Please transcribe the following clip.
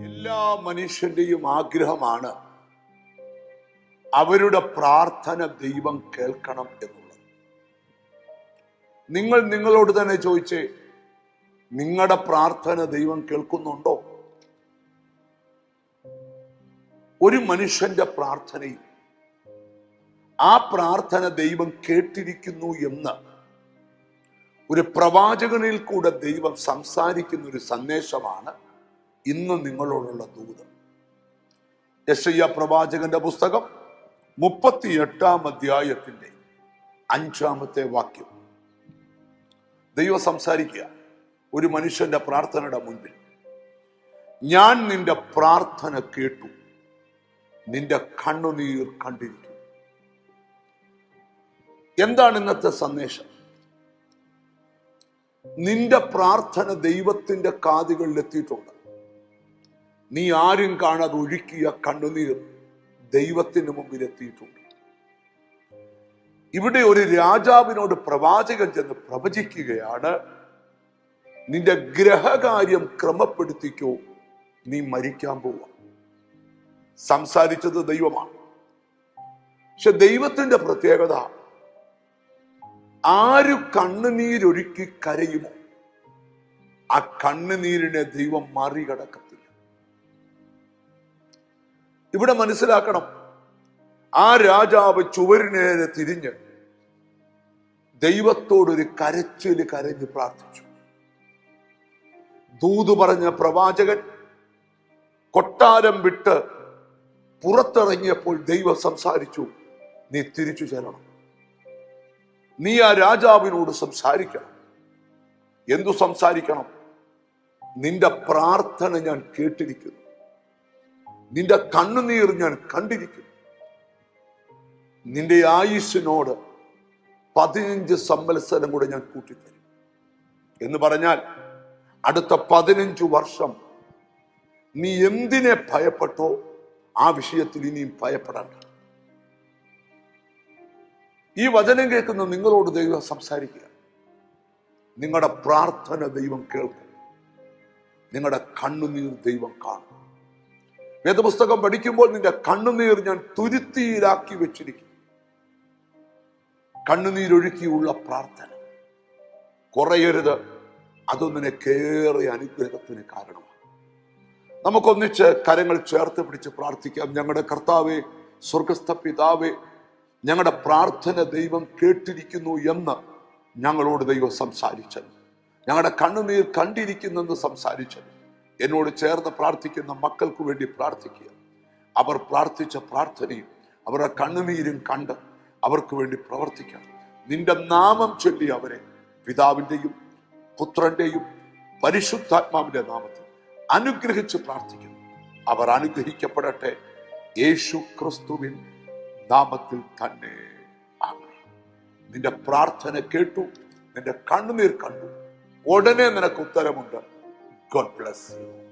എല്ലാ മനുഷ്യന്റെയും ആഗ്രഹമാണ് അവരുടെ പ്രാർത്ഥന ദൈവം കേൾക്കണം എന്നുള്ളത്. നിങ്ങൾ നിങ്ങളോട് തന്നെ ചോദിച്ചേ, നിങ്ങളുടെ പ്രാർത്ഥന ദൈവം കേൾക്കുന്നുണ്ടോ? ഒരു മനുഷ്യന്റെ പ്രാർത്ഥനയും ആ പ്രാർത്ഥന ദൈവം കേട്ടിരിക്കുന്നു എന്ന് ഒരു പ്രവാചകനിൽ കൂടെ ദൈവം സംസാരിക്കുന്ന ഒരു സന്ദേശമാണ് ഇന്ന് നിങ്ങളോടുള്ള ദൂത്. യെശയ്യാ പ്രവാചകന്റെ പുസ്തകം 38-ാം അധ്യായത്തിന്റെ 5-ാമത്തെ വാക്യം. ദൈവം സംസാരിക്കുക ഒരു മനുഷ്യന്റെ പ്രാർത്ഥനയുടെ മുൻപിൽ. ഞാൻ നിന്റെ പ്രാർത്ഥന കേട്ടു, നിന്റെ കണ്ണുനീർ കണ്ടിരിക്കും. എന്താണ് ഇന്നത്തെ സന്ദേശം? നിന്റെ പ്രാർത്ഥന ദൈവത്തിന്റെ കാതുകളിൽ എത്തിയിട്ടുണ്ട്. നീ ആരും കാണാതെ ഒഴുക്കിയ കണ്ണുനീർ ദൈവത്തിന് മുമ്പിൽ എത്തിയിട്ടുണ്ട്. ഇവിടെ ഒരു രാജാവിനോട് പ്രവാചകൻ ചെന്ന് പ്രവചിക്കുകയാണ്, നിന്റെ ഗ്രഹകാര്യം ക്രമപ്പെടുത്തിക്കോ, നീ മരിക്കാൻ പോവാ. സംസാരിച്ചത് ദൈവമാണ്. പക്ഷെ ദൈവത്തിന്റെ പ്രത്യേകത, ആര് കണ്ണുനീരൊഴുക്കി കരയുമോ ആ കണ്ണുനീരിനെ ദൈവം മറികടക്കത്തില്ല. ഇവിടെ മനസ്സിലാക്കണം, ആ രാജാവ് ചുവരിനേരെ തിരിഞ്ഞ് ദൈവത്തോടൊരു കരച്ചില് കരഞ്ഞ് പ്രാർത്ഥിച്ചു. ദൂത് പറഞ്ഞ പ്രവാചകൻ കൊട്ടാരം വിട്ട് പുറത്തിറങ്ങിയപ്പോൾ ദൈവം സംസാരിച്ചു, നീ തിരിച്ചു ചെല്ലണം, നീ ആ രാജാവിനോട് സംസാരിക്കണം. എന്തു സംസാരിക്കണം? നിന്റെ പ്രാർത്ഥന ഞാൻ കേട്ടിരിക്കുന്നു, നിന്റെ കണ്ണുനീർ ഞാൻ കണ്ടിരിക്കുന്നു, നിന്റെ ആയുസ്സിനോട് 15 സംവത്സരം കൂടെ ഞാൻ കൂട്ടിത്തരും എന്ന് പറഞ്ഞാൽ അടുത്ത 15 വർഷം നീ എന്തിനെ ഭയപ്പെട്ടോ ആ വിഷയത്തിൽ ഇനിയും ഭയപ്പെടണ്ട. ഈ വചനം കേൾക്കുന്ന നിങ്ങളോട് ദൈവം സംസാരിക്കുക. നിങ്ങളുടെ പ്രാർത്ഥന ദൈവം കേൾക്കും, നിങ്ങളുടെ കണ്ണുനീർ ദൈവം കാണും. വേദപുസ്തകം പഠിക്കുമ്പോൾ നിന്റെ കണ്ണുനീർ ഞാൻ തുരുത്തിയിലാക്കി വെച്ചിരിക്കും. കണ്ണുനീരൊഴുക്കിയുള്ള പ്രാർത്ഥന കുറയരുത്. അത് നിനക്കേറെ അനുഗ്രഹത്തിന് കാരണമാണ്. നമുക്കൊന്നിച്ച് കരങ്ങൾ ചേർത്ത് പിടിച്ച് പ്രാർത്ഥിക്കാം. ഞങ്ങളുടെ കർത്താവേ, സ്വർഗസ്ഥ പിതാവേ, ഞങ്ങളുടെ പ്രാർത്ഥന ദൈവം കേട്ടിരിക്കുന്നു എന്ന് ഞങ്ങളോട് ദൈവം സംസാരിച്ചത്, ഞങ്ങളുടെ കണ്ണുനീർ കണ്ടിരിക്കുന്നെന്ന് സംസാരിച്ചത്, എന്നോട് ചേർന്ന് പ്രാർത്ഥിക്കുന്ന മക്കൾക്ക് വേണ്ടി പ്രാർത്ഥിക്കുക. അവർ പ്രാർത്ഥിച്ച പ്രാർത്ഥനയും അവരുടെ കണ്ണുനീരും കണ്ട് അവർക്ക് വേണ്ടി പ്രവർത്തിക്കണം. നിന്റെ നാമം ചൊല്ലി അവരെ പിതാവിൻ്റെയും പുത്രന്റെയും പരിശുദ്ധാത്മാവിന്റെ നാമത്തിൽ അനുഗ്രഹിച്ച് പ്രാർത്ഥിക്കുന്നു. അവർ അനുഗ്രഹിക്കപ്പെടട്ടെ, യേശു ക്രിസ്തുവിൻ നാമത്തിൽ തന്നെ. ആമേൻ. നിന്റെ പ്രാർത്ഥന കേട്ടു, നിന്റെ കണ്ണുനീർ കണ്ടു, ഉടനെ നിനക്ക് ഉത്തരമുണ്ട്. God bless you.